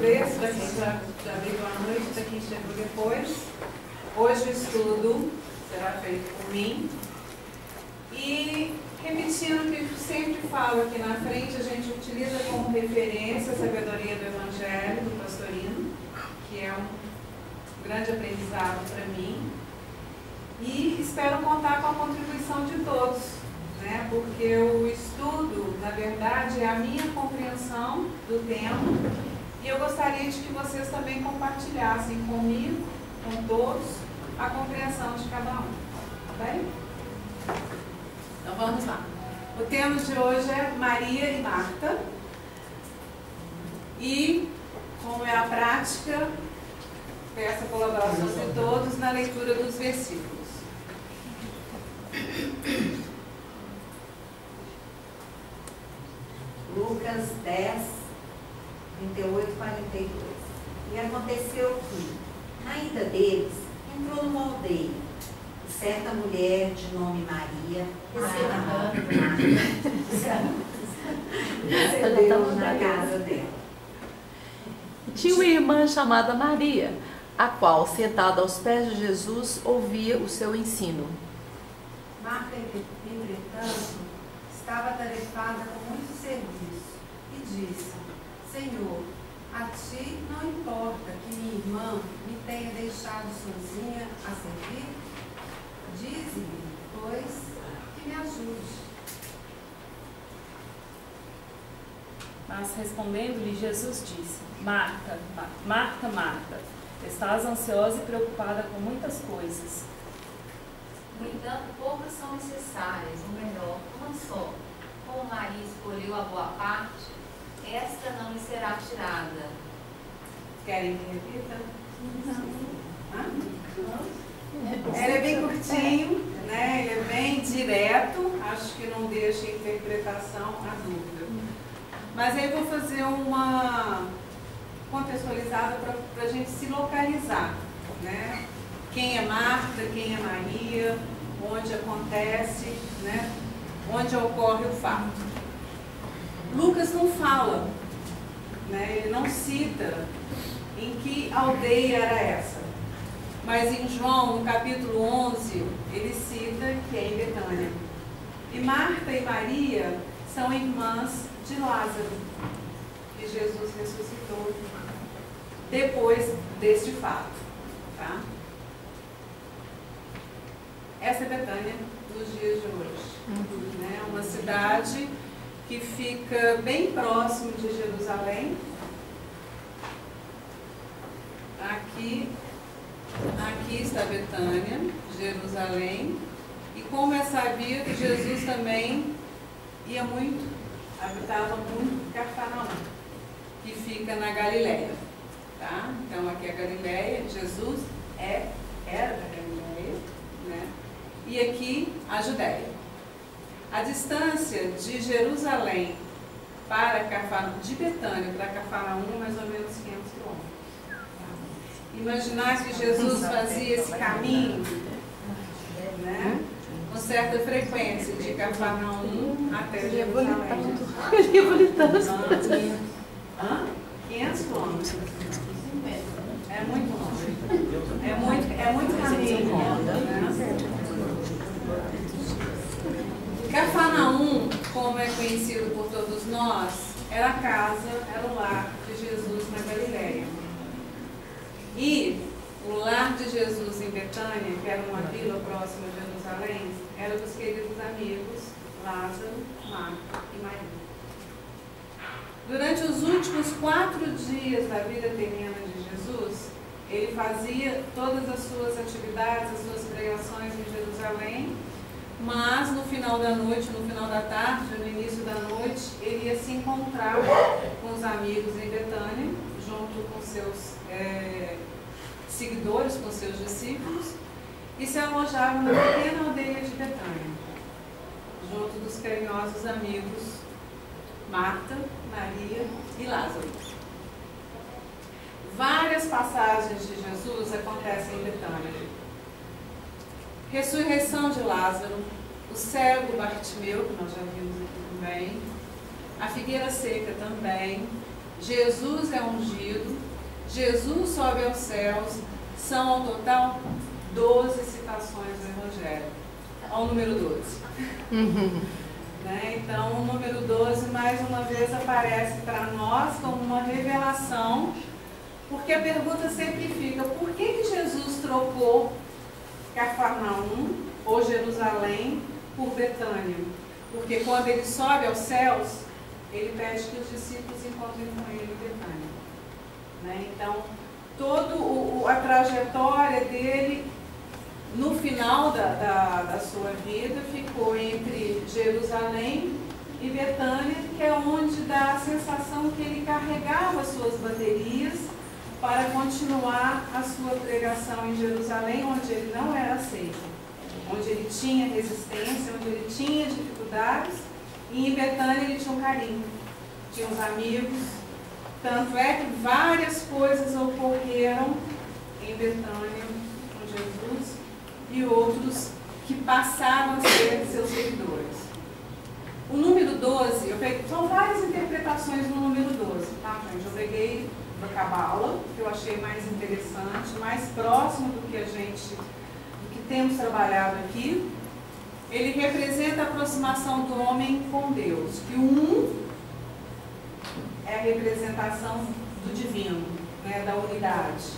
vez, para quem já veio à noite, para quem chegou depois. Hoje o estudo será feito por mim. E repetindo o que sempre falo aqui na frente, a gente utiliza como referência a sabedoria do Evangelho do Pastorino, que é um grande aprendizado para mim. E espero contar com a contribuição de todos, né? Porque o estudo, na verdade, é a minha compreensão do tema, e eu gostaria de que vocês também compartilhassem comigo, com todos, a compreensão de cada um. Tá bem? Então vamos lá. O tema de hoje é Maria e Marta. E, como é a prática, peço a colaboração de todos na leitura dos versículos. Lucas 10, 38, 42. E aconteceu que, na ida deles, entrou numa aldeia, e certa mulher de nome Maria recebeu na casa dela. Tinha uma irmã chamada Maria, a qual, sentada aos pés de Jesus, ouvia o seu ensino. Marta, entretanto, estava atarefada com muito serviço e disse: Senhor, a ti não importa que minha irmã me tenha deixado sozinha a servir? Dize-me, pois, que me ajude. Mas respondendo-lhe, Jesus disse: Marta, Marta, Marta, estás ansiosa e preocupada com muitas coisas. No entanto, poucas são necessárias, ou melhor, uma só. Como Maria escolheu a boa parte, esta não lhe será tirada. Querem que repita? Ele é bem curtinho, né? Ele é bem direto, acho que não deixa interpretação a dúvida. Mas aí eu vou fazer uma contextualizada para a gente se localizar, né? Quem é Marta, quem é Maria, onde acontece, né? Onde ocorre o fato. Lucas não fala, né? Ele não cita em que aldeia era essa. Mas em João, no capítulo 11, ele cita que é em Betânia. E Marta e Maria são irmãs de Lázaro, que Jesus ressuscitou depois deste fato. Tá? Essa é Betânia nos dias de hoje. Né? Uma cidade que fica bem próximo de Jerusalém. Aqui está Betânia, Jerusalém. E como é sabido, Jesus também habitava muito Cafarnaum, que fica na Galileia. Tá? Então aqui é a Galileia, Jesus era da Galileia, né? E aqui a Judéia. A distância de Jerusalém para Cafarnaum, de Betânia para Cafarnaum, é mais ou menos 500 quilômetros. Imaginar que Jesus fazia esse caminho, né, com certa frequência, de Cafarnaum até Jerusalém. 500 quilômetros. É muito longe. É muito caminho. Né? Cafarnaum, como é conhecido por todos nós, era a casa, era o lar de Jesus na Galileia. E o lar de Jesus em Betânia, que era uma vila próxima de Jerusalém, era dos queridos amigos Lázaro, Marta e Maria. Durante os últimos 4 dias da vida terrena de Jesus, ele fazia todas as suas atividades, as suas pregações em Jerusalém, mas no final da noite, no final da tarde, no início da noite, ele ia se encontrar com os amigos em Betânia, junto com seus seguidores, com seus discípulos, e se alojava na pequena aldeia de Betânia, junto dos carinhosos amigos Marta, Maria e Lázaro. Várias passagens de Jesus acontecem em Betânia. Ressurreição de Lázaro, o cego Bartimeu, que nós já vimos aqui também, a figueira seca também, Jesus é ungido, Jesus sobe aos céus, são ao total 12 citações do Evangelho. Ao número 12. Né? Então, o número 12, mais uma vez, aparece para nós como uma revelação, porque a pergunta sempre fica: por que Jesus trocou Cafarnaum ou Jerusalém por Betânia? Porque quando ele sobe aos céus, ele pede que os discípulos encontrem com ele em Betânia. Né? Então, toda a trajetória dele, no final da sua vida, ficou entre Jerusalém e Betânia, que é onde dá a sensação que ele carregava suas baterias para continuar a sua pregação em Jerusalém, onde ele não era aceito, onde ele tinha resistência, onde ele tinha dificuldades, e em Betânia ele tinha um carinho, tinha uns amigos. Tanto é que várias coisas ocorreram em Betânia com Jesus e outros que passaram a ser seus seguidores. O número 12, são várias interpretações do número 12, tá, gente? Eu peguei da Cabala, que eu achei mais interessante, mais próximo do que temos trabalhado aqui. Ele representa a aproximação do homem com Deus, que o é a representação do divino, né, da unidade.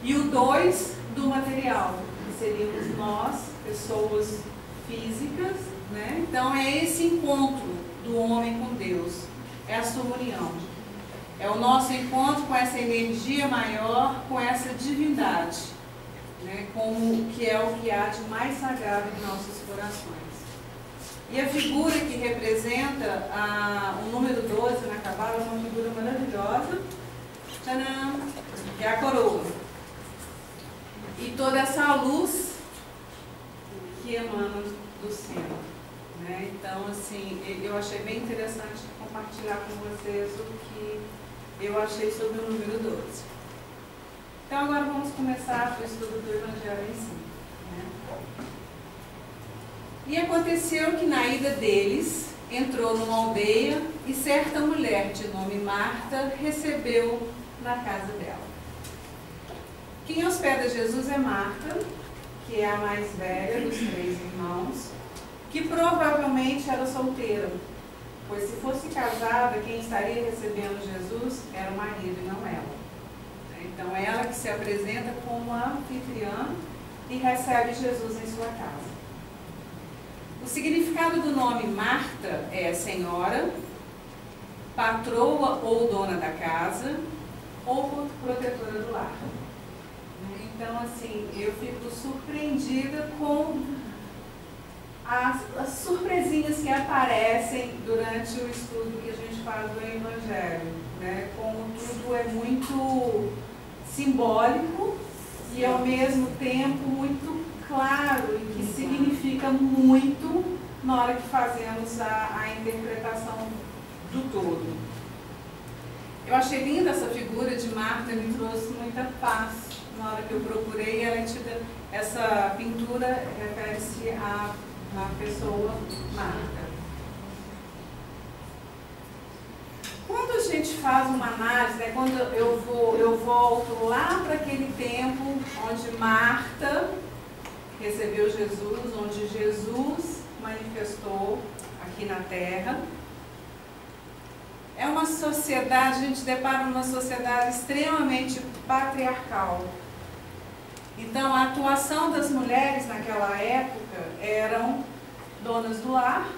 E o 2 do material, que seríamos nós, pessoas físicas, né? Então é esse encontro do homem com Deus, é a sua união. É o nosso encontro com essa energia maior, com essa divindade, né, como que é o que há de mais sagrado em nossos corações. E a figura que representa o número 12 na Cabala é uma figura maravilhosa, tcharam, que é a coroa. E toda essa luz que emana do centro. Né? Então, assim, eu achei bem interessante compartilhar com vocês o que eu achei sobre o número 12. Então, agora vamos começar o estudo do Evangelho em si. Né? E aconteceu que na ida deles, entrou numa aldeia e certa mulher de nome Marta recebeu na casa dela. Quem hospeda Jesus é Marta, que é a mais velha dos 3 irmãos, que provavelmente era solteira, pois se fosse casada, quem estaria recebendo Jesus era o marido e não ela. Então, ela que se apresenta como a anfitriã e recebe Jesus em sua casa. O significado do nome Marta é senhora, patroa ou dona da casa, ou protetora do lar. Então, assim, eu fico surpreendida com as surpresinhas que aparecem durante o estudo que a gente faz do Evangelho, né? Como tudo é muito simbólico e, ao mesmo tempo, muito claro e que significa muito na hora que fazemos a interpretação do todo. Eu achei linda essa figura de Marta, me trouxe muita paz na hora que eu procurei. Essa pintura refere-se à pessoa Marta. Quando a gente faz uma análise, né, quando eu volto lá para aquele tempo onde Marta recebeu Jesus, onde Jesus manifestou aqui na Terra, é uma sociedade, a gente depara numa sociedade extremamente patriarcal. Então, a atuação das mulheres naquela época eram donas do lar,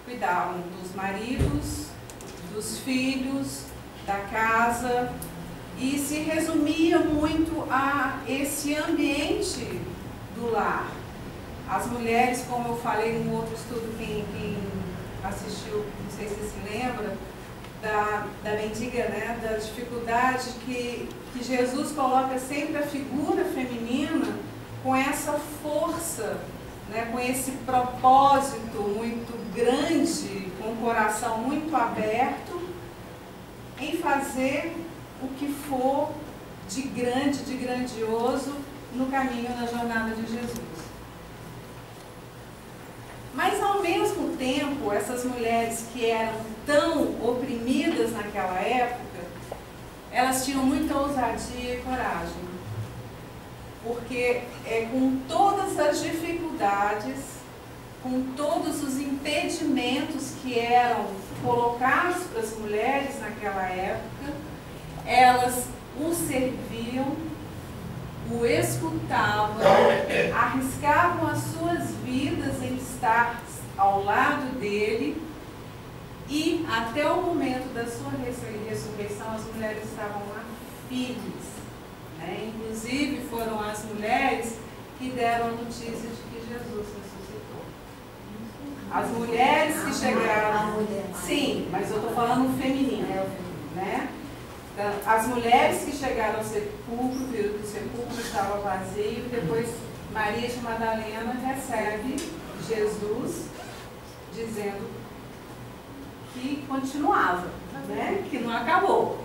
cuidavam dos maridos, dos filhos, da casa, e se resumia muito a esse ambiente do lar. As mulheres, como eu falei em um outro estudo, quem assistiu, não sei se se lembra, da mendiga, né, da dificuldade que Jesus coloca sempre a figura feminina com essa força, né, com esse propósito muito grande, com o coração muito aberto, em fazer o que for de grande, de grandioso no caminho, na jornada de Jesus. Mas, ao mesmo tempo, essas mulheres que eram tão oprimidas naquela época, elas tinham muita ousadia e coragem, porque com todas as dificuldades, com todos os impedimentos que eram colocados para as mulheres naquela época, elas o serviam, o escutavam, arriscavam as suas vidas em estar ao lado dele, e até o momento da sua ressurreição as mulheres estavam lá firmes, né? Inclusive foram as mulheres que deram a notícia de que Jesus ressuscitou. As mulheres que chegaram... Sim, mas eu estou falando feminino, né? Então, as mulheres que chegaram ao sepulcro, viram que o sepulcro estava vazio, depois Maria de Madalena recebe Jesus dizendo que continuava, né? Que não acabou.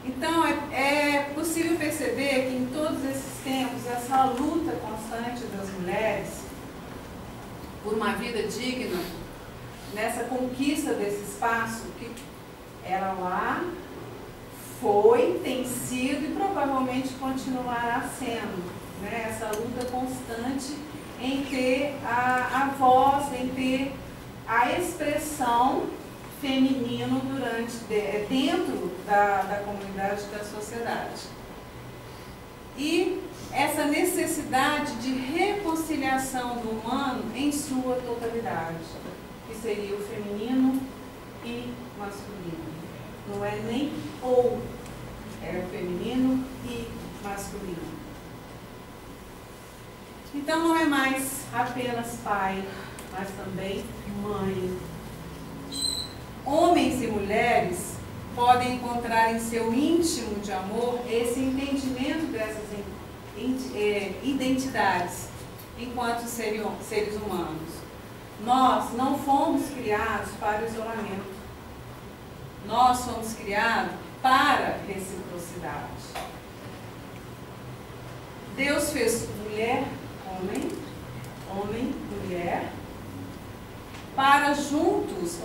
Então é possível perceber que em todos esses tempos essa luta constante das mulheres por uma vida digna, nessa conquista desse espaço que ela lá foi, tem sido e provavelmente continuará sendo, né? Essa luta constante em ter a voz, em ter a expressão feminino dentro da comunidade, da sociedade. E essa necessidade de reconciliação do humano em sua totalidade, que seria o feminino e masculino. Não é nem ou, é o feminino e masculino. Então não é mais apenas pai, mas também mãe. Homens e mulheres podem encontrar em seu íntimo de amor esse entendimento dessas identidades enquanto seres humanos. Nós não fomos criados para o isolamento. Nós fomos criados para reciprocidade. Deus fez mulher, homem, mulher, para juntos,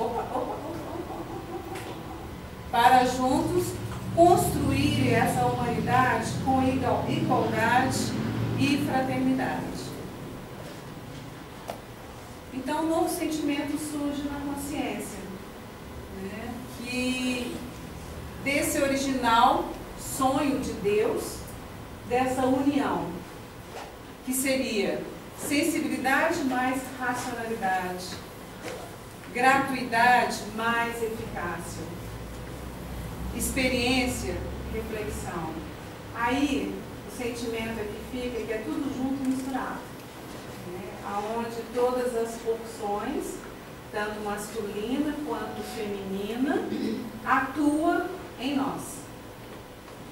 para juntos construir essa humanidade com igualdade e fraternidade. Então, um novo sentimento surge na consciência, né? Que desse original sonho de Deus, dessa união, que seria sensibilidade mais racionalidade, gratuidade mais eficácia, experiência, reflexão. Aí o sentimento aqui fica que é tudo junto e misturado, né? Onde todas as porções, tanto masculina quanto feminina, atuam em nós.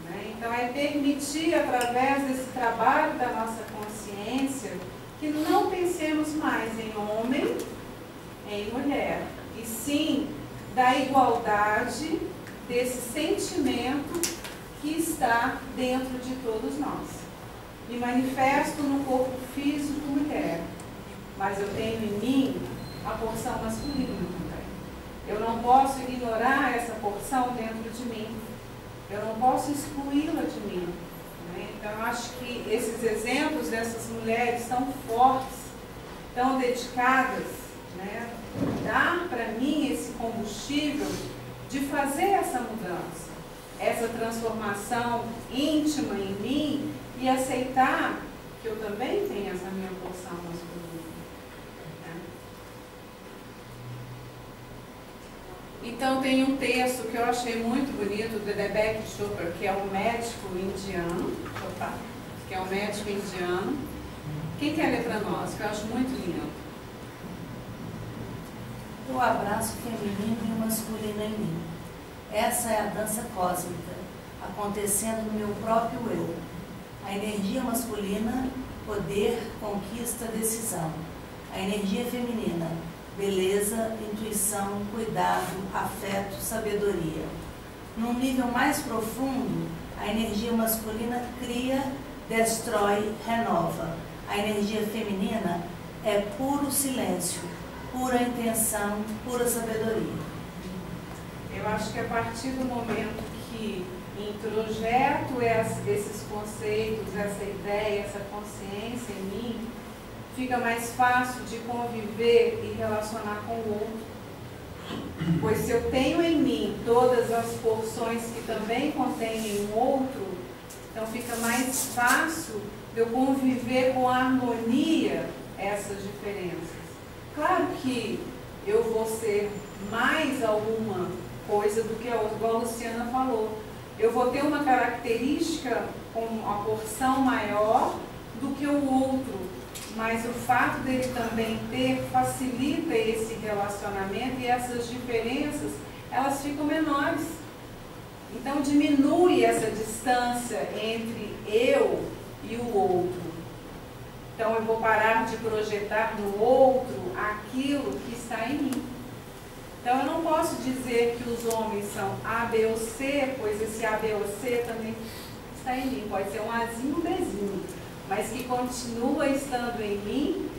Né? Então é permitir, através desse trabalho da nossa consciência, que não pensemos mais em homem, em mulher, e sim da igualdade desse sentimento que está dentro de todos nós. Me manifesto no corpo físico mulher, mas eu tenho em mim a porção masculina também. Eu não posso ignorar essa porção dentro de mim. Eu não posso excluí-la de mim. Né? Então, eu acho que esses exemplos dessas mulheres tão fortes, tão dedicadas, né, dá para mim esse combustível de fazer essa mudança, essa transformação íntima em mim e aceitar que eu também tenho essa minha porção masculina. Né? Então tem um texto que eu achei muito bonito do Deepak Chopra, que é um médico indiano. Quem quer ler para nós? Que eu acho muito lindo. O abraço feminino e masculino em mim. Essa é a dança cósmica, acontecendo no meu próprio eu. A energia masculina, poder, conquista, decisão. A energia feminina, beleza, intuição, cuidado, afeto, sabedoria. Num nível mais profundo, a energia masculina cria, destrói, renova. A energia feminina é puro silêncio, pura intenção, pura sabedoria. Eu acho que a partir do momento que introjeto esses conceitos, essa ideia, essa consciência em mim, fica mais fácil de conviver e relacionar com o outro. Pois se eu tenho em mim todas as porções que também contêm em um outro, então fica mais fácil de eu conviver com harmonia essas diferenças. Claro que eu vou ser mais alguma coisa do que a outra, igual a Luciana falou. Eu vou ter uma característica com uma porção maior do que o outro, mas o fato dele também ter facilita esse relacionamento e essas diferenças, elas ficam menores. Então diminui essa distância entre eu e o outro. Então eu vou parar de projetar no outro aquilo que está em mim. Então eu não posso dizer que os homens são A, B ou C, pois esse A, B ou C também está em mim. Pode ser um Azinho ou um Bzinho, mas que continua estando em mim.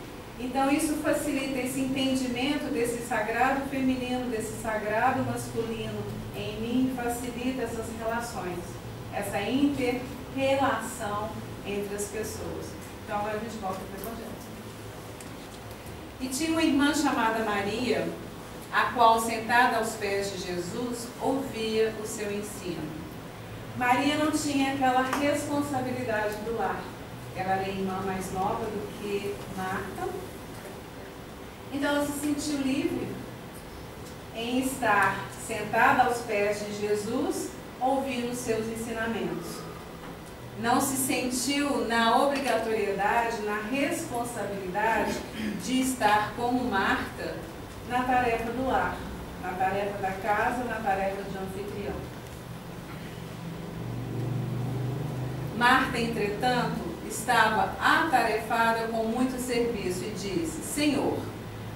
Então isso facilita esse entendimento desse sagrado feminino, desse sagrado masculino em mim, facilita essas relações, essa inter-relação entre as pessoas. Então agora a gente volta para o Evangelho. E tinha uma irmã chamada Maria, a qual, sentada aos pés de Jesus, ouvia o seu ensino. Maria não tinha aquela responsabilidade do lar. Ela era a irmã mais nova do que Marta. Então ela se sentiu livre em estar sentada aos pés de Jesus, ouvindo os seus ensinamentos. Não se sentiu na obrigatoriedade, na responsabilidade de estar como Marta na tarefa do lar, na tarefa da casa, na tarefa de anfitrião. Marta, entretanto, estava atarefada com muito serviço e disse: Senhor,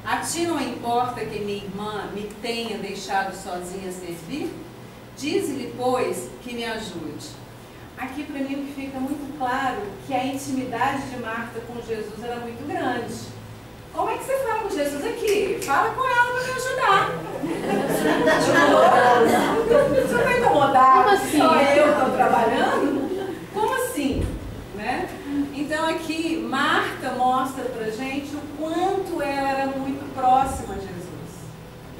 a ti não importa que minha irmã me tenha deixado sozinha servir? Dize-lhe, pois, que me ajude. Aqui para mim fica muito claro que a intimidade de Marta com Jesus era muito grande. Como é que você fala com Jesus aqui? Fala com ela para me ajudar. Você está incomodado? Como assim? Só eu estou trabalhando? Como assim? Né? Então aqui Marta mostra para gente o quanto ela era muito próxima a Jesus.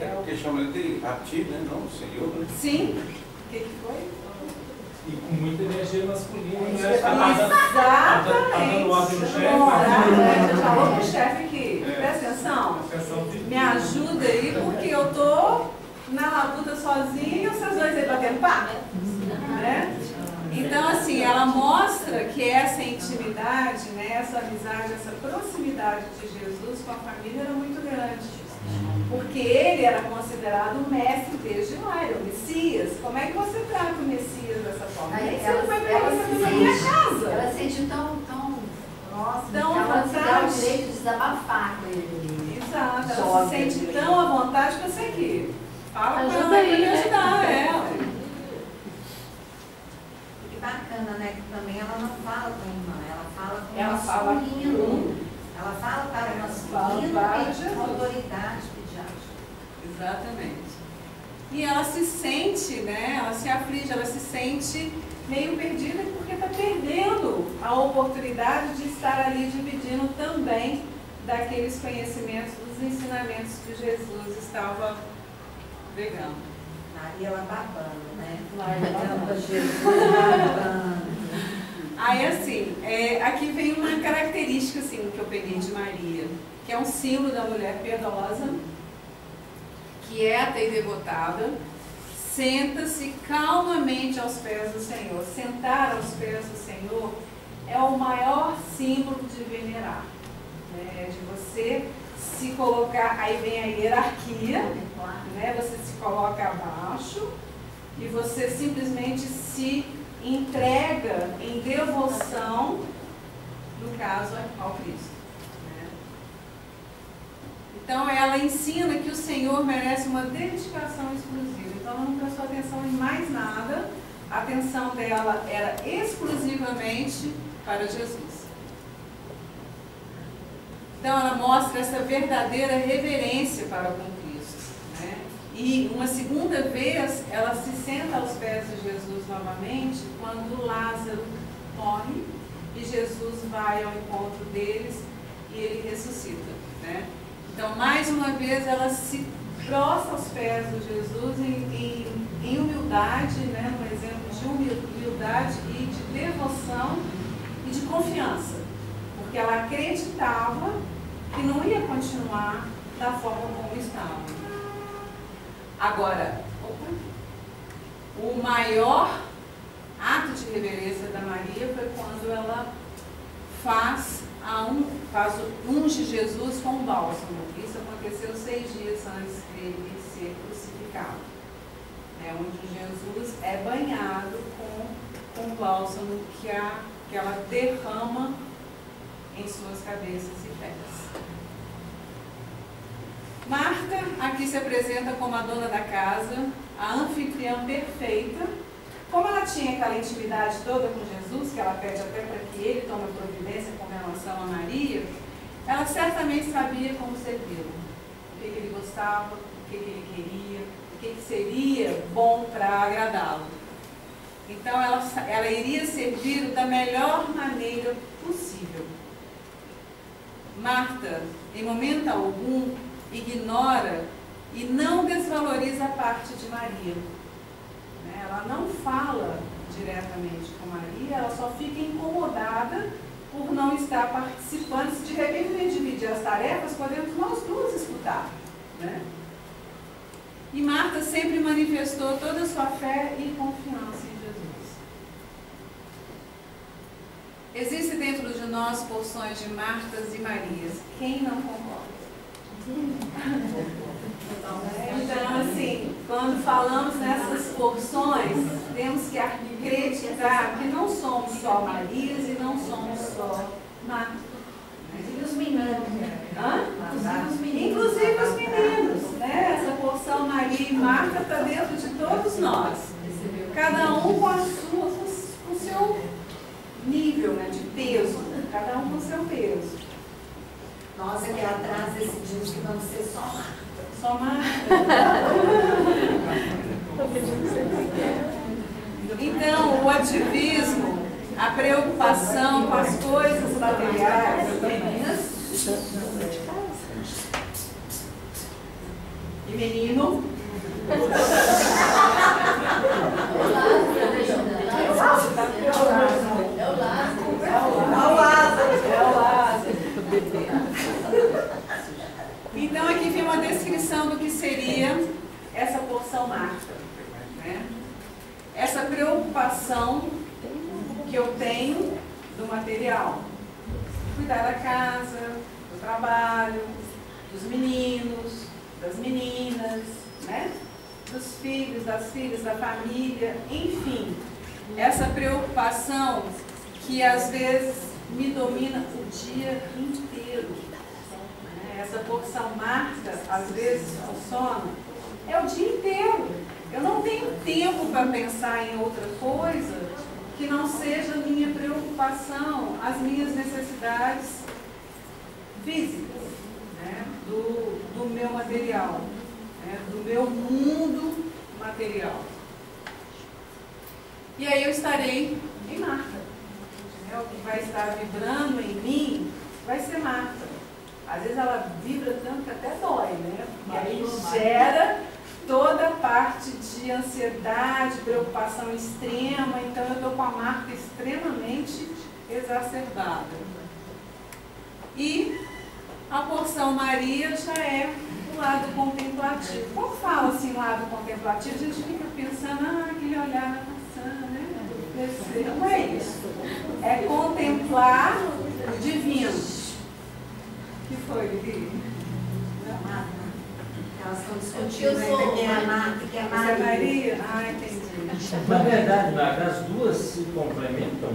É porque chama ele de a ti, né? Não, Senhor, né? Sim. O que foi? E com muita energia masculina, né? Exatamente. Tá dando ordem no chefe. A gente falou com o chefe aqui. Presta atenção. Me ajuda aí, porque eu estou na labuta sozinha e vocês dois aí batendo papo. Né? Então, assim, ela mostra que essa intimidade, né, essa amizade, essa proximidade de Jesus com a família era muito grande. Porque ele era considerado o mestre desde lá, era o Messias. Como é que você trata o Messias dessa forma? Você não vai pegar você na minha casa. Ela se sentiu tão próxima, tão à ela se dá o vontade. direito de desabafar com ele. Exato, ela se sente tão à vontade que eu sei que fala com ela Ajuda para aí, me né? ajudar ela. Que bacana, né? Que também ela não fala com a irmã, ela fala com Ela o fala masculino. Ela fala para o masculino para e Jesus. com autoridade pedir ajuda. Exatamente. E ela se sente, né? Ela se aflige, ela se sente meio perdida porque está perdendo a oportunidade de estar ali dividindo também daqueles conhecimentos, dos ensinamentos que Jesus estava pregando. Maria ela babando, né? Babando. Jesus babando. Aí assim, aqui vem uma característica assim, que eu peguei de Maria, que é um símbolo da mulher piedosa, quieta e devotada, senta-se calmamente aos pés do Senhor. Sentar aos pés do Senhor é o maior símbolo de venerar, né? De você se colocar, aí vem a hierarquia, né? Você se coloca abaixo e você simplesmente se entrega em devoção, no caso, ao Cristo. Né? Então ela ensina que o Senhor merece uma dedicação exclusiva. Então ela não prestou atenção em mais nada. A atenção dela era exclusivamente para Jesus. Então ela mostra essa verdadeira reverência para com Cristo. Né? E uma segunda vez, ela se senta aos pés de Jesus novamente, quando Lázaro morre e Jesus vai ao encontro deles e ele ressuscita, né? Então, mais uma vez, ela se prostra aos pés de Jesus em humildade, né? Um exemplo de humildade e de devoção e de confiança, porque ela acreditava que não ia continuar da forma como estava. Agora, o maior ato de reverência da Maria foi quando ela unge Jesus com bálsamo. Isso aconteceu 6 dias antes dele ser crucificado. Onde Jesus é banhado com bálsamo que ela derrama em suas cabeças e pés. Marta aqui se apresenta como a dona da casa, a anfitriã perfeita. Como ela tinha aquela intimidade toda com Jesus, que ela pede até para que ele tome providência com relação a Maria, ela certamente sabia como servi-lo, o que ele gostava, o que ele queria, o que seria bom para agradá-lo. Então ela iria servi-lo da melhor maneira possível. Marta, em momento algum, ignora e não desvaloriza a parte de Maria. Ela não fala diretamente com Maria, ela só fica incomodada por não estar participando. Se de repente a gente dividir as tarefas, podemos nós duas escutar, né? E Marta sempre manifestou toda a sua fé e confiança em Jesus. Existe dentro de nós porções de Martas e Marias. Quem não concorda? Então, assim, quando falamos nessas porções, temos que acreditar que não somos só Marias e não somos só Martas. E os meninos? Inclusive os meninos, né? Essa porção Maria e Marta está dentro de todos nós. Cada um com o seu nível, né, de peso. Cada um com o seu peso. Nós aqui atrás decidimos que vamos ser só Marta. Só Marta. Então, o ativismo, a preocupação com as coisas materiais, e menino, Então aqui vem uma descrição do que seria essa porção Marta, né? Essa preocupação que eu tenho do material, cuidar da casa, do trabalho, dos meninos, das meninas, né? Dos filhos, das filhas, da família, enfim, essa preocupação que às vezes me domina o dia inteiro. Essa porção Marta, às vezes, funciona, é o dia inteiro. Eu não tenho tempo para pensar em outra coisa que não seja a minha preocupação, as minhas necessidades físicas, né? do meu material, né? Do meu mundo material. E aí eu estarei em Marta. O que vai estar vibrando em mim vai ser Marta. Às vezes ela vibra tanto que até dói, né? E aí gera toda a parte de ansiedade, preocupação extrema. Então eu estou com a Marta extremamente exacerbada. E a porção Maria já é o lado contemplativo. Quando fala assim, lado contemplativo, a gente fica pensando, aquele olhar na maçã, né? Não é isso. É contemplar o divino. O que foi, Lili? Elas estão discutindo ainda quem é a Marta e quem é a Maria. Maria? Ah, entendi. Na verdade, Marta, as duas se complementam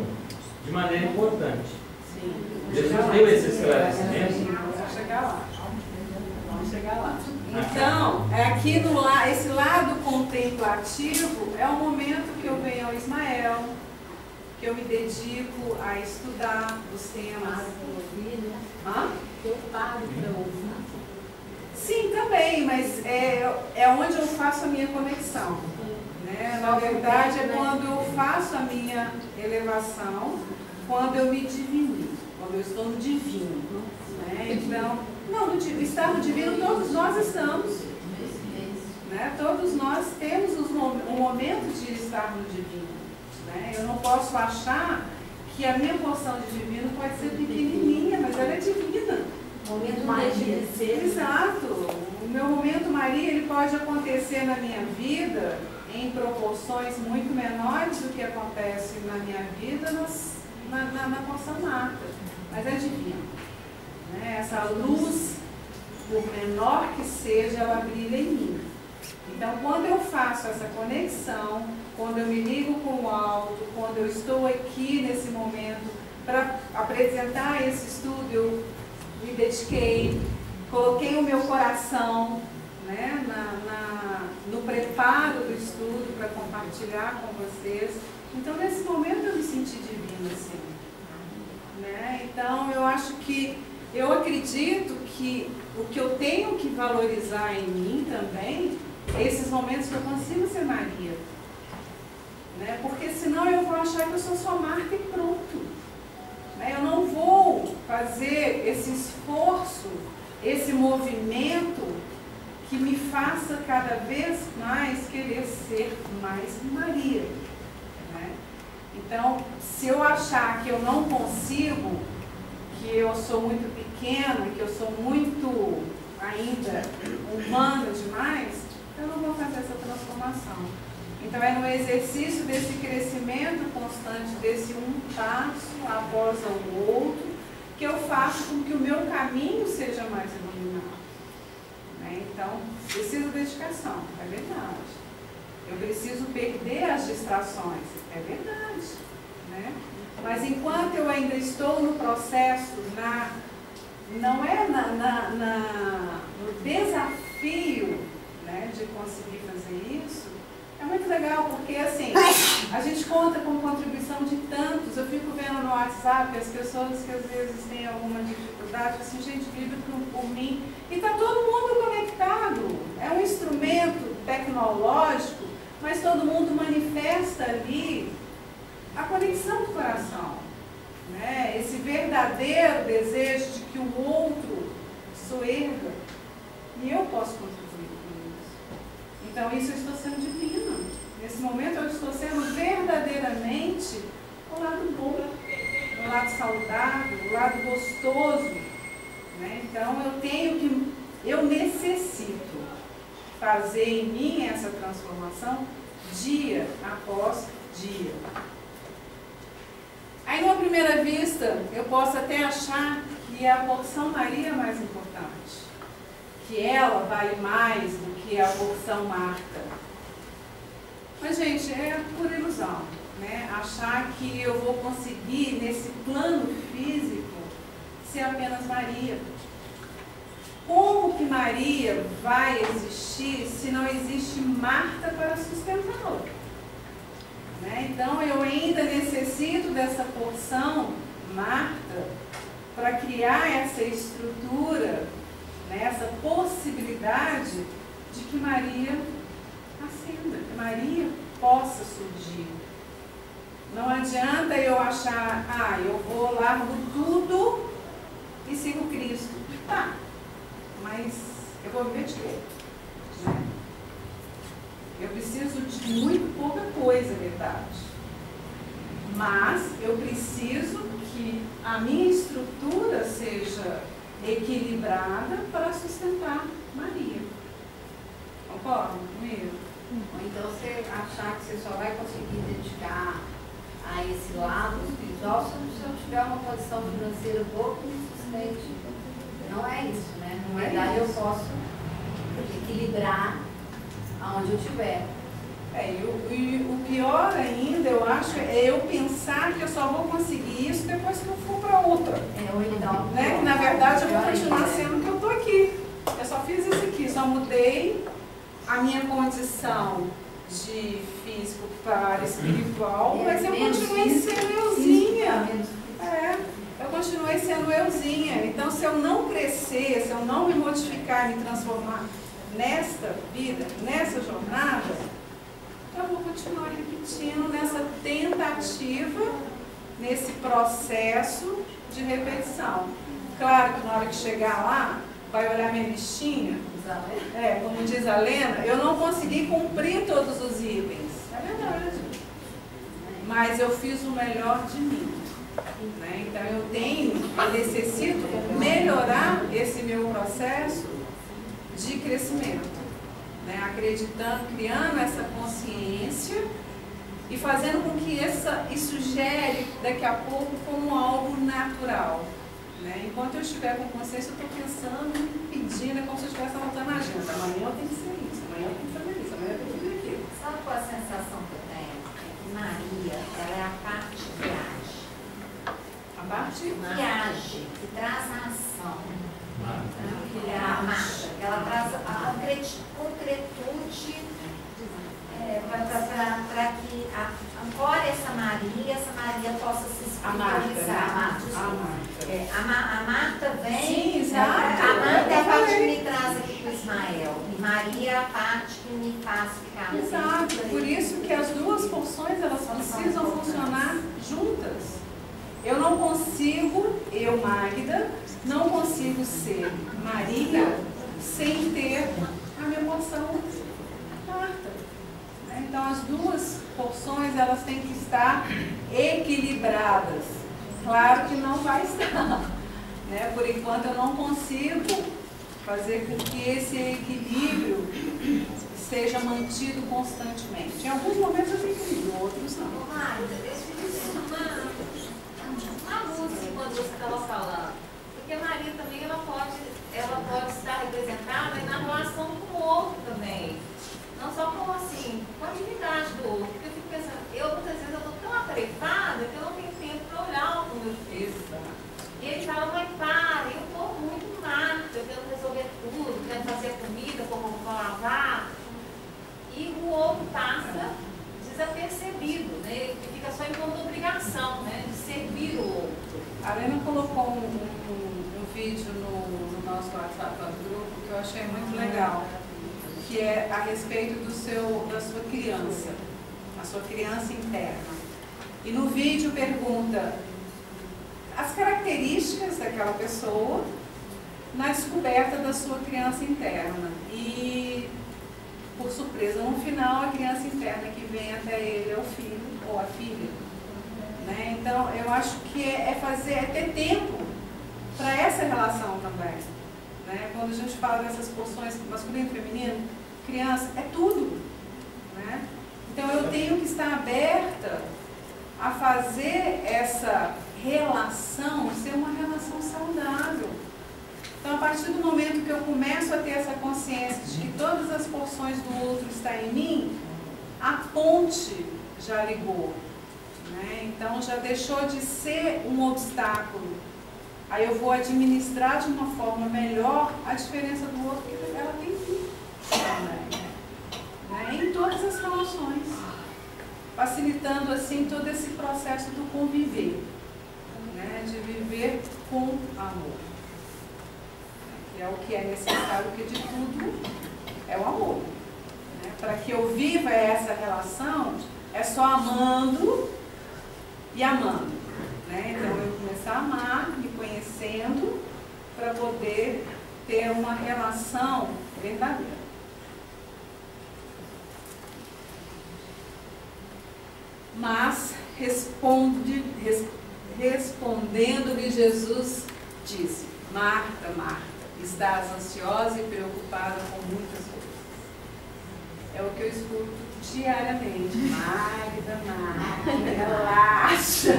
de maneira importante. Sim. Jesus deu esse esclarecimento. Vamos chegar lá. Vamos chegar lá. Então, aqui esse lado contemplativo é o momento que eu venho ao Ismael, que eu me dedico a estudar os temas. Hã? Hã? Eu paro para ouvir. Sim, também, mas é onde eu faço a minha conexão. Né? Na verdade, é quando eu faço a minha elevação, quando eu me divino, quando eu estou no divino. Né? Então, não, no estar no divino todos nós estamos. Né? Todos nós temos um momento de estar no divino. Né? Eu não posso achar que a minha porção de divino pode ser pequenininha, mas ela é divina. Momento Maria. Exato. O meu momento Maria, ele pode acontecer na minha vida em proporções muito menores do que acontece na minha vida na porção Marta. Mas é divino. Né? Essa luz, por menor que seja, ela brilha em mim. Então, quando eu faço essa conexão, quando eu me ligo com o alto, quando eu estou aqui nesse momento para apresentar esse estudo, eu me dediquei, coloquei o meu coração, né, no preparo do estudo para compartilhar com vocês. Então, nesse momento eu me senti divina, assim. Né? Então, eu acredito que o que eu tenho que valorizar em mim também é esses momentos que eu consigo ser Maria. Né? Porque senão eu vou achar que eu sou só Marta e pronto. Né? Eu não vou fazer esse esforço, esse movimento que me faça cada vez mais querer ser mais Maria. Né? Então, se eu achar que eu não consigo, que eu sou muito pequena, que eu sou muito ainda humana demais, eu não vou fazer essa transformação. Então é no exercício desse crescimento constante, desse um passo após o outro, que eu faço com que o meu caminho seja mais iluminado. Né? Então, preciso de dedicação, é verdade. Eu preciso perder as distrações, é verdade. Né? Mas enquanto eu ainda estou no processo, não é no desafio, né, de conseguir fazer isso, é muito legal, porque assim, a gente conta com contribuição de tantos. Eu fico vendo no WhatsApp as pessoas que às vezes têm alguma dificuldade, assim, gente, vive por mim, e está todo mundo conectado. É um instrumento tecnológico, mas todo mundo manifesta ali a conexão do coração, né? Esse verdadeiro desejo de que o outro soerga, e eu posso contribuir com isso. Então, isso eu estou sendo divina. Nesse momento, eu estou sendo verdadeiramente o lado bom, o lado saudável, o lado gostoso. Né? Então, eu necessito fazer em mim essa transformação dia após dia. Aí, numa primeira vista, eu posso até achar que a porção Maria é mais importante, que ela vale mais do que a porção Marta. Mas, gente, é pura ilusão, né? Achar que eu vou conseguir, nesse plano físico, ser apenas Maria. Como que Maria vai existir se não existe Marta para sustentá-la? Né? Então, eu ainda necessito dessa porção Marta para criar essa estrutura, né? Essa possibilidade de que Maria ascenda, que Maria possa surgir. Não adianta eu achar, eu vou, largo tudo e sigo Cristo. Tá, mas eu vou viver de quê? Né? Eu preciso de muito pouca coisa, verdade. Mas eu preciso que a minha estrutura seja equilibrada para sustentar Maria. Concorda comigo? Ou então você achar que você só vai conseguir dedicar a esse lado espiritual se eu tiver uma condição financeira boa que me sustente. Não é isso, né? Na verdade, eu posso equilibrar aonde eu estiver. E o pior ainda, eu acho, é eu pensar que eu só vou conseguir isso depois que eu for para outra. Ou então, né? Que na verdade eu vou continuar sendo que eu estou aqui. Eu só fiz isso aqui, só mudei a minha condição de físico para espiritual, mas eu continuei sendo euzinha. eu continuei sendo euzinha. Então, se eu não crescer, se eu não me modificar, me transformar nesta vida, nessa jornada, eu vou continuar repetindo nessa tentativa, nesse processo de repetição. Claro que na hora que chegar lá, vai olhar minha listinha, como diz a Lena, eu não consegui cumprir todos os itens. É verdade. Mas eu fiz o melhor de mim. Né? Então eu necessito melhorar esse meu processo de crescimento. Né? Acreditando, criando essa consciência e fazendo com que isso gere daqui a pouco como algo natural. Né? Enquanto eu estiver com consciência, eu estou pensando, pedindo, é como se eu estivesse anotando a agenda. Amanhã eu tenho que ser isso, amanhã eu tenho que fazer isso, amanhã eu tenho que fazer aquilo. Sabe qual é a sensação que eu tenho? É que Maria, ela é a parte que age. A parte Que age, que traz a ação. A Marta, ela traz a concretude para que ancore essa Maria possa se espiritualizar. A Marta vem, sim, exato. A Marta é a parte que me traz aqui para o Ismael, e Maria é a parte que me faz ficar no exato, por isso que as duas porções elas precisam funcionar juntas. Eu não consigo, Magda, não consigo ser Maria sem ter a minha porção Marta. Então as duas porções elas têm que estar equilibradas. Claro que não vai estar. Né? Por enquanto eu não consigo fazer com que esse equilíbrio seja mantido constantemente. Em alguns momentos eu tenho equilíbrio, em outros não. Deixa eu dizer uma música quando você estava falando. Porque a Maria também ela pode estar representada na relação com o outro também. Não só como assim, com a divindade do outro. Porque eu fico pensando, muitas vezes eu estou tão atarefada que eu não tenho tempo para olhar o meu filho. E ele fala, mãe, para, eu estou muito mata, eu quero resolver tudo, quero fazer comida, como lavar. E o outro passa desapercebido, né? Ele fica só enquanto obrigação, né? De servir o outro. A Lena colocou um vídeo no nosso WhatsApp do grupo que eu achei muito legal, que é a respeito da sua criança, a sua criança interna. E no vídeo pergunta as características daquela pessoa na descoberta da sua criança interna. E, por surpresa, no final, a criança interna que vem até ele é o filho ou a filha. Né? Então, eu acho que é ter tempo para essa relação também. Né? Quando a gente fala dessas porções masculino e feminino, criança, é tudo. Né? Então eu tenho que estar aberta a fazer essa relação ser uma relação saudável. Então a partir do momento que eu começo a ter essa consciência de que todas as porções do outro estão em mim, a ponte já ligou. Né? Então já deixou de ser um obstáculo. Aí eu vou administrar de uma forma melhor a diferença do outro, porque ela tem tudo também, né? Em todas as relações, facilitando assim todo esse processo do conviver, né? De viver com amor, que é o que é necessário, que de tudo é o amor. Né? Para que eu viva essa relação, é só amando e amando. Né? Então eu começar a amar, me conhecendo, para poder ter uma relação verdadeira. Mas, respondendo-lhe Jesus, disse: Marta, Marta, estás ansiosa e preocupada com muitas coisas. É o que eu escuto diariamente. Magda, relaxa.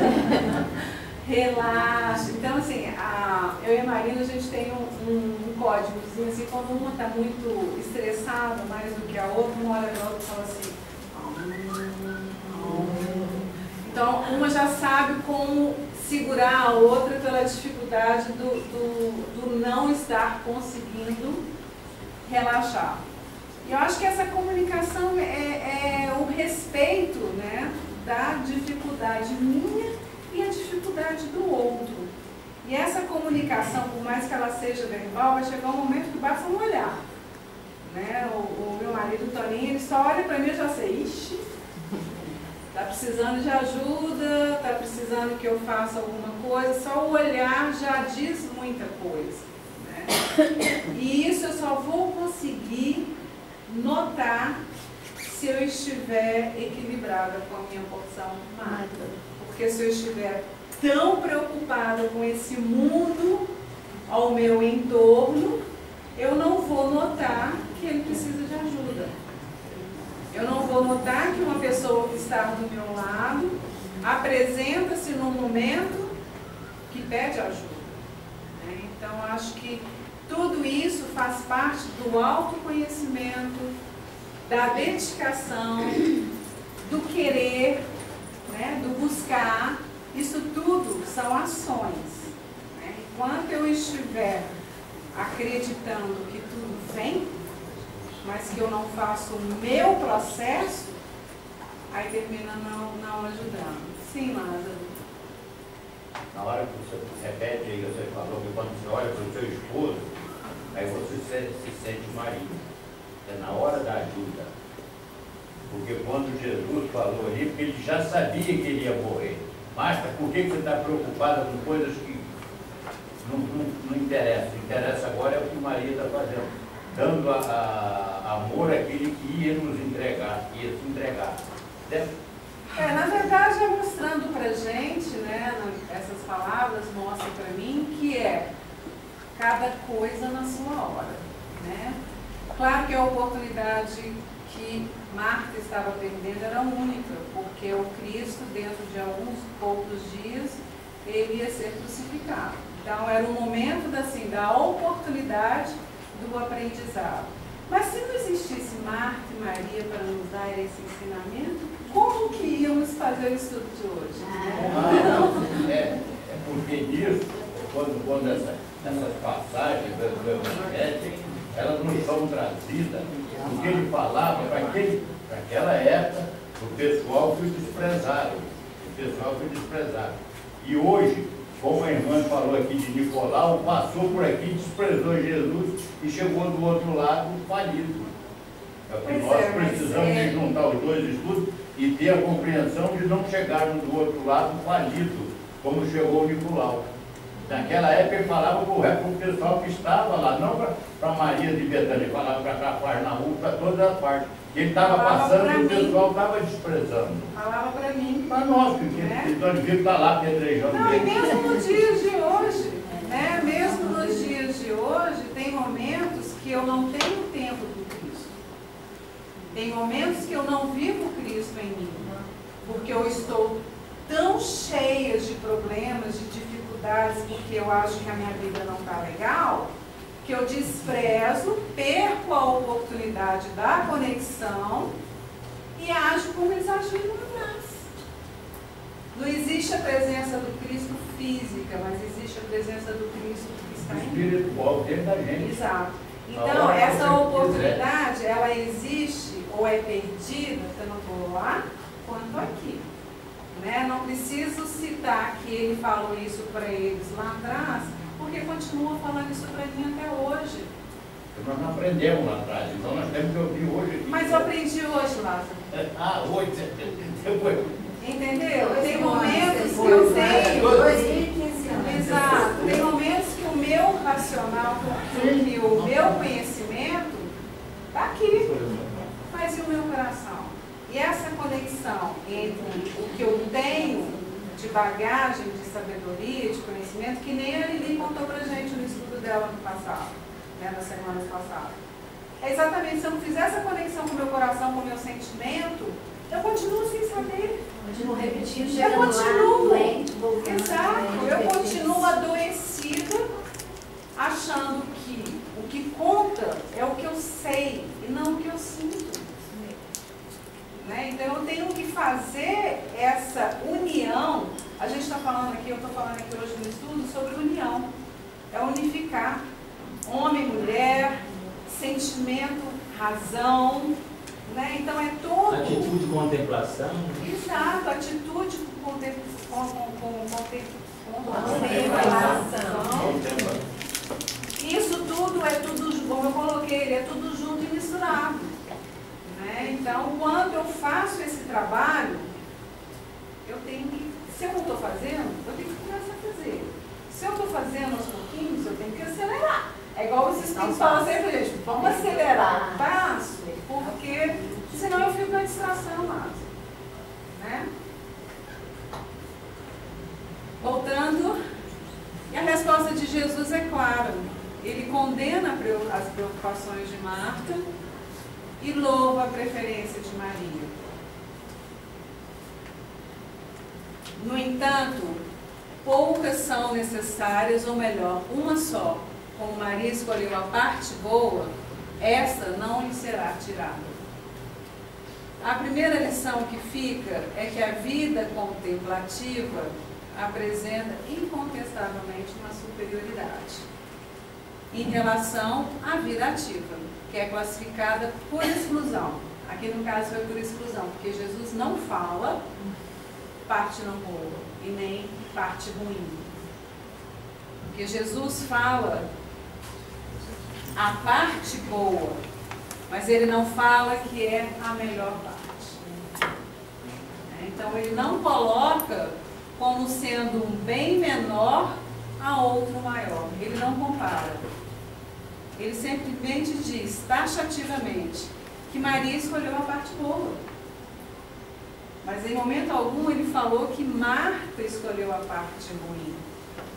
Relaxa. Então, assim, eu e a Marina, a gente tem um códigozinho, assim, quando uma está muito estressada, mais do que a outra, uma hora a outra fala assim. Então, uma já sabe como segurar a outra pela dificuldade do não estar conseguindo relaxar. E eu acho que essa comunicação é o respeito, né, da dificuldade minha e a dificuldade do outro. E essa comunicação, por mais que ela seja verbal, vai chegar um momento que basta um olhar. Né? O meu marido, o Toninho, ele só olha para mim e já sei, ixi, está precisando de ajuda, está precisando que eu faça alguma coisa, só o olhar já diz muita coisa. Né? E isso eu só vou conseguir notar se eu estiver equilibrada com a minha porção magra. Porque se eu estiver tão preocupada com esse mundo ao meu entorno, eu não vou notar que ele precisa de ajuda. Eu não vou notar que uma pessoa que está do meu lado apresenta-se num momento que pede ajuda. Né? Então, acho que tudo isso faz parte do autoconhecimento, da dedicação, do querer, né? Do buscar. Isso tudo são ações. Né? Enquanto eu estiver acreditando que tudo vem, mas que eu não faço o meu processo, aí termina não ajudando. Sim, Lázaro. Na hora que você repete aí, você falou que quando você olha para o seu esposo, aí você se sente marido. É na hora da ajuda. Porque quando Jesus falou ali, porque ele já sabia que ele ia morrer. Marta, por que você está preocupada com coisas que não interessam? Interessa agora é o que Maria está fazendo. Dando amor àquele que ia nos entregar, ia se entregar. Certo? Na verdade, é mostrando para a gente, né, essas palavras mostram para mim que é cada coisa na sua hora. Né? Claro que a oportunidade que Marta estava perdendo era única, porque o Cristo, dentro de alguns poucos dias, ele ia ser crucificado. Então, era um momento da oportunidade do aprendizado. Mas se não existisse Marta e Maria para nos dar esse ensinamento, como que íamos fazer o estudo de hoje? É porque nisso, quando essas passagens do Evangelho, elas não são trazidas, porque ele falava para aquela época, o pessoal foi desprezado. E hoje, como a irmã falou aqui de Nicolau, passou por aqui, desprezou Jesus e chegou do outro lado falido. É o que nós precisamos de juntar os dois estudos e ter a compreensão de não chegarmos do outro lado falido, como chegou o Nicolau. Naquela época ele falava para o pessoal que estava lá, não para Maria de Betânia, ele falava para Cafarnaum, para todas as partes. Ele estava passando e o pessoal estava desprezando. Falava para mim. Para nós, porque então ele está lá pedrejando. Não, e mesmo nos dias de hoje, né? Mesmo nos dias de hoje, tem momentos que eu não tenho tempo do Cristo. Tem momentos que eu não vivo Cristo em mim, porque eu estou tão cheia de problemas, de dificuldades, porque eu acho que a minha vida não está legal, que eu desprezo, perco a oportunidade da conexão e ajo como eles agiram atrás. Não existe a presença do Cristo física, mas existe a presença do Cristo que está em mim. Espiritual dentro da gente. Exato. Então, essa oportunidade, ela existe ou é perdida, tanto lá quanto aqui. Né? Não preciso citar que ele falou isso para eles lá atrás, porque continua falando isso para mim até hoje. Nós não aprendemos lá atrás, então nós temos que ouvir hoje. Mas eu aprendi hoje, Lázaro. Hoje, depois. Entendeu? Tem momentos que eu tenho. 2015 anos. Exato. Tem momentos que o meu racional, que o meu conhecimento está aqui. Mas e o meu coração? E essa conexão entre o que eu tenho de bagagem, de sabedoria, de conhecimento, que nem a Lili contou pra gente no estudo dela no passado, né, nas semanas passadas. É exatamente, se eu não fizer essa conexão com o meu coração, com o meu sentimento, eu continuo sem saber. Continuo repetindo, Eu continuo. doente, voltando. Exato, eu continuo adoecida, achando que o que conta é o que eu sei e não o que eu sinto. Né? Então eu tenho que fazer essa união. A gente está falando aqui, eu estou falando aqui hoje no estudo sobre união. É unificar homem, mulher, sentimento, razão. Né? Então é todo. Atitude, contemplação. Exato, atitude com Isso tudo é tudo, como eu coloquei, ele é tudo junto e misturado. Né? Então, quando eu faço esse trabalho, eu tenho que, se eu não estou fazendo, eu tenho que começar a fazer. Se eu estou fazendo aos pouquinhos, eu tenho que acelerar. É igual os espíritos falam sempre, gente, vamos acelerar o passo, porque senão eu fico na distração lá. Né? Voltando, e a resposta de Jesus é clara. Ele condena as preocupações de Marta e louva a preferência de Maria. No entanto, poucas são necessárias, ou melhor, uma só. Como Maria escolheu a parte boa, essa não lhe será tirada. A primeira lição que fica é que a vida contemplativa apresenta incontestavelmente uma superioridade em relação à vida ativa, que é classificada por exclusão. Aqui no caso foi por exclusão, porque Jesus não fala parte não boa e nem parte ruim. Porque Jesus fala a parte boa, mas ele não fala que é a melhor parte. Então ele não coloca como sendo um bem menor a outro maior. Ele não compara. Ele simplesmente diz, taxativamente, que Maria escolheu a parte boa. Mas em momento algum ele falou que Marta escolheu a parte ruim.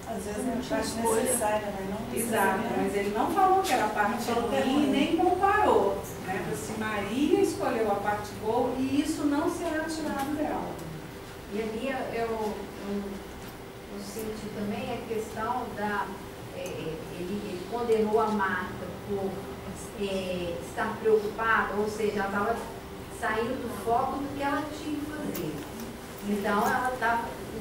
Às vezes é a parte necessária, né? Não exato, mas ele não falou que era a parte ruim, nem comparou. Né? Se Maria escolheu a parte boa, e isso não será tirado dela. E ali eu senti também a questão da... ele condenou a Marta por estar preocupada, ou seja, ela estava saindo do foco do que ela tinha que fazer. Então, ela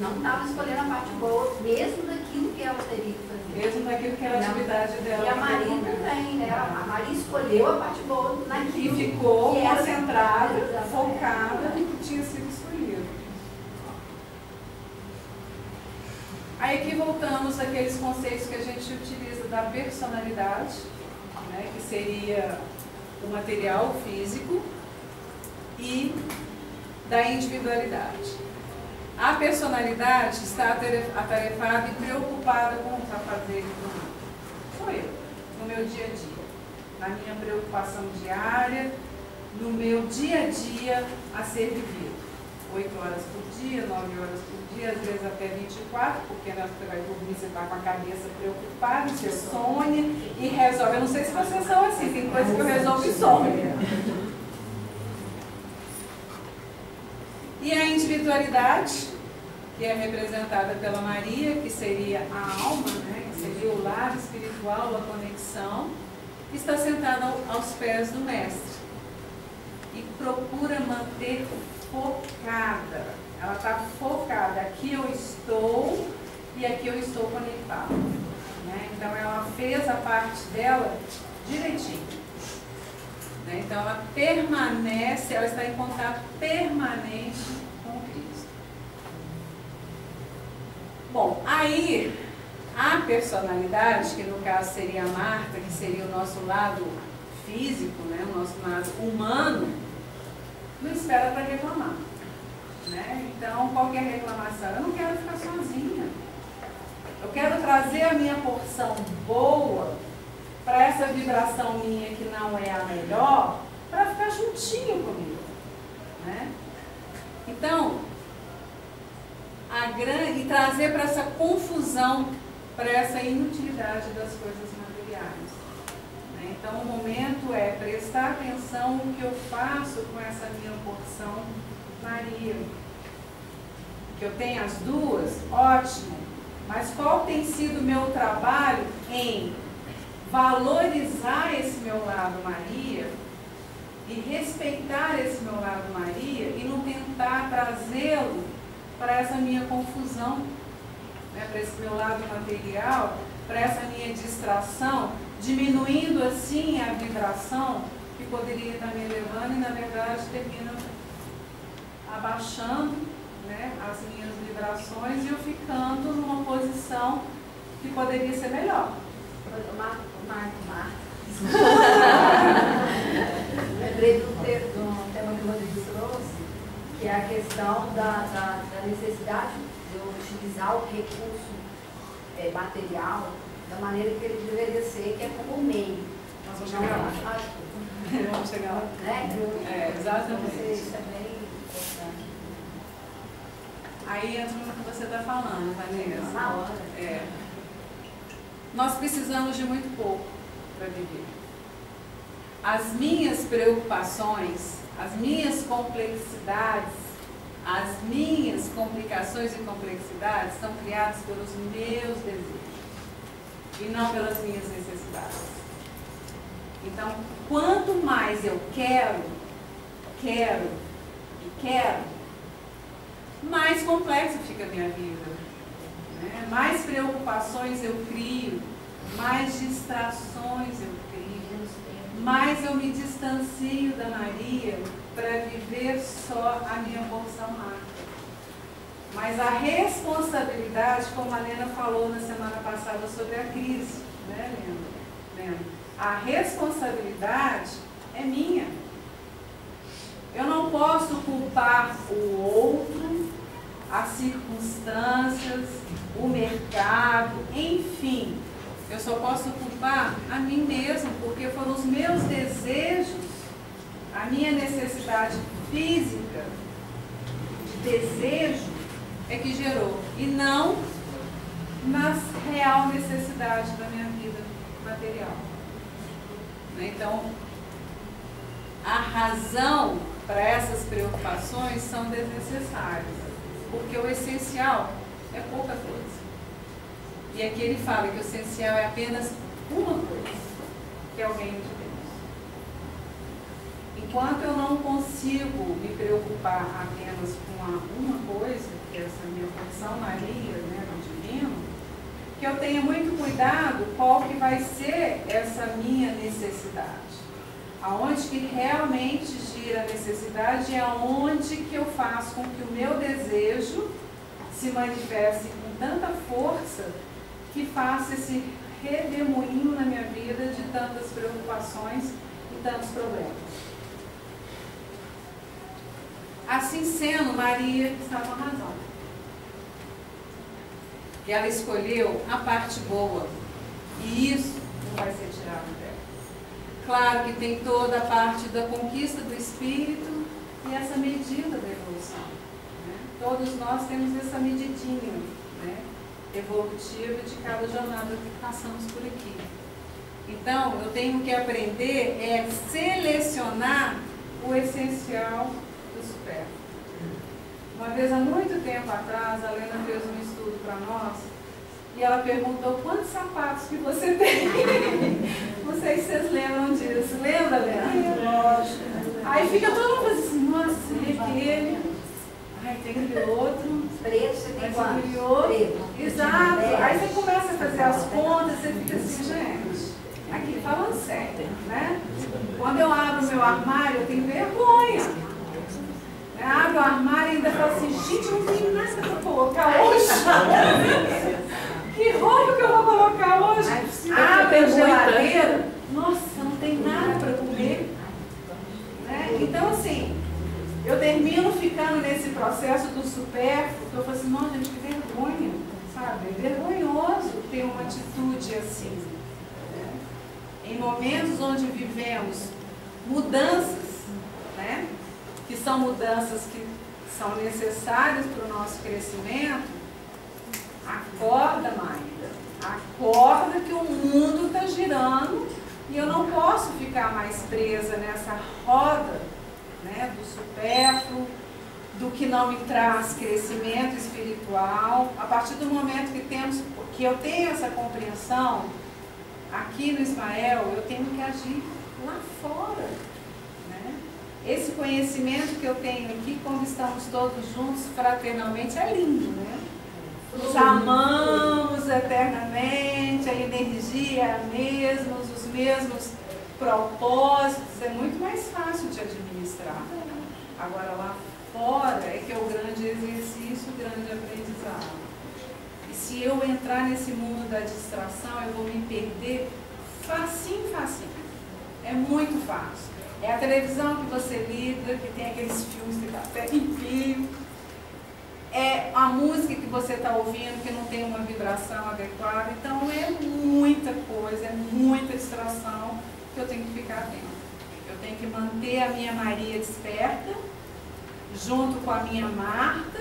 não estava escolhendo a parte boa, mesmo daquilo que ela teria que fazer. Mesmo daquilo que era a atividade dela. E a Maria também, né? A Maria escolheu a parte boa naquilo. E ficou concentrada, focada no que tinha sido escolhido. Aí aqui voltamos àqueles conceitos que a gente utiliza da personalidade, né, que seria o material físico, e da individualidade. A personalidade está atarefada e preocupada com o fazer do mundo. Sou eu, no meu dia a dia, na minha preocupação diária, no meu dia a dia a ser vivido. 8 horas por dia, 9 horas por dia, às vezes até 24, porque na hora que você vai dormir, você está com a cabeça preocupada, você sonha e resolve. Eu não sei se vocês são assim, tem coisa que eu resolvo e sonho. E a individualidade, que é representada pela Maria, que seria a alma, né, que seria o lado espiritual, a conexão, está sentada aos pés do Mestre e procura manter focada. Ela está focada. Aqui eu estou e aqui eu estou conectada. Né? Então ela fez a parte dela direitinho. Então ela permanece, ela está em contato permanente com Cristo. Bom, aí a personalidade, que no caso seria a Marta, que seria o nosso lado físico, né, o nosso lado humano, não espera para reclamar. Né? Então, qualquer reclamação, eu não quero ficar sozinha. Eu quero trazer a minha porção boa para essa vibração minha que não é a melhor, para ficar juntinho comigo. Né? Então, e trazer para essa confusão, para essa inutilidade das coisas materiais. Né? Então, o momento é prestar atenção no que eu faço com essa minha porção Maria. Que eu tenho as duas, ótimo. Mas qual tem sido o meu trabalho em valorizar esse meu lado Maria e respeitar esse meu lado Maria e não tentar trazê-lo para essa minha confusão, né, para esse meu lado material, para essa minha distração, diminuindo assim a vibração que poderia estar me elevando e na verdade termina abaixando, né, as minhas vibrações limitações e eu ficando numa posição que poderia ser melhor. Lembrei do tema que o Rodrigo trouxe, que é a questão da necessidade de eu utilizar o recurso material da maneira que ele deveria ser, que é como meio. Nós vamos chegar lá. Vamos chegar lá. Né? Exatamente. Isso é bem importante. Aí entra no que você está falando, Vanessa. Na hora. Nós precisamos de muito pouco para viver. As minhas preocupações, as minhas complexidades, as minhas complicações e complexidades são criadas pelos meus desejos e não pelas minhas necessidades. Então, quanto mais eu quero, mais complexa fica a minha vida, né? Mais preocupações eu crio, mais distrações eu crio, mais eu me distancio da Maria para viver só a minha porção mágica. Mas a responsabilidade, como a Lena falou na semana passada sobre a crise, né, Lena? A responsabilidade é minha. Eu não posso culpar o outro, as circunstâncias, o mercado, enfim. Eu só posso culpar a mim mesmo, porque foram os meus desejos, a minha necessidade física, de desejo, é que gerou. E não na real necessidade da minha vida material. Então, a razão para essas preocupações são desnecessárias, porque o essencial é pouca coisa. E aqui ele fala que o essencial é apenas uma coisa, que é o reino de Deus. Enquanto eu não consigo me preocupar apenas com uma coisa, que é essa minha função Maria, né, do divino, que eu tenha muito cuidado qual que vai ser essa minha necessidade. Aonde que realmente gira a necessidade é aonde que eu faço com que o meu desejo se manifeste com tanta força que faça esse redemoinho na minha vida de tantas preocupações e tantos problemas. Assim sendo, Maria está com razão. Que ela escolheu a parte boa e isso não vai ser tirado dela. Claro que tem toda a parte da conquista do espírito e essa medida da evolução, né? Todos nós temos essa medidinha, né, evolutiva de cada jornada que passamos por aqui. Então, eu tenho que aprender é selecionar o essencial do supérfluo. Uma vez, há muito tempo atrás, a Lena fez um estudo para nós e ela perguntou quantos sapatos que você tem. Não sei se vocês lembram disso. Lembra, Lena? Aí fica todo mundo assim, nossa, tem aquele, ai, tem aquele outro. Preto, você tem quantos? Preto. Exato. Aí você começa a fazer as contas, você fica assim, gente, aqui falando sério, né? Quando eu abro o meu armário, eu tenho vergonha. Abro o armário e ainda falo assim, gente, não tem nada para colocar hoje. Que roupa que eu vou colocar hoje? Abre a geladeira, nossa, não tem nada para comer. Né? Então, assim, eu termino ficando nesse processo do supérfluo, que eu falo assim, não, gente, que vergonha, sabe? É vergonhoso ter uma atitude assim. Né? Em momentos onde vivemos mudanças, né? Que são mudanças que são necessárias para o nosso crescimento, acorda, Maíra. Acorda que o mundo está girando e eu não posso ficar mais presa nessa roda, né, do supérfluo, do que não me traz crescimento espiritual. A partir do momento que eu tenho essa compreensão, aqui no Ismael, eu tenho que agir lá fora. Esse conhecimento que eu tenho aqui, quando estamos todos juntos fraternalmente, é lindo, né? Nos amamos eternamente, a energia é a mesma, os mesmos propósitos, é muito mais fácil de administrar. Agora lá fora é que é o grande exercício, o grande aprendizado. se eu entrar nesse mundo da distração, eu vou me perder facinho, facinho. É muito fácil. É a televisão que você liga, que tem aqueles filmes de café em fio. É a música que você está ouvindo, que não tem uma vibração adequada. Então, é muita coisa, é muita distração que eu tenho que ficar atento. Eu tenho que manter a minha Maria desperta, junto com a minha Marta,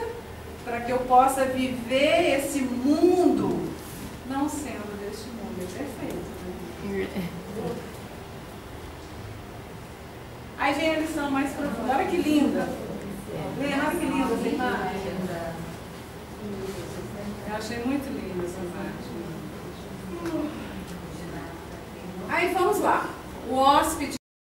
para que eu possa viver esse mundo, não sendo deste mundo. É perfeito, né? Aí vem a lição mais profunda. Olha que linda. Olha que linda essa imagem. Eu achei muito linda essa imagem. Aí vamos lá. O hóspede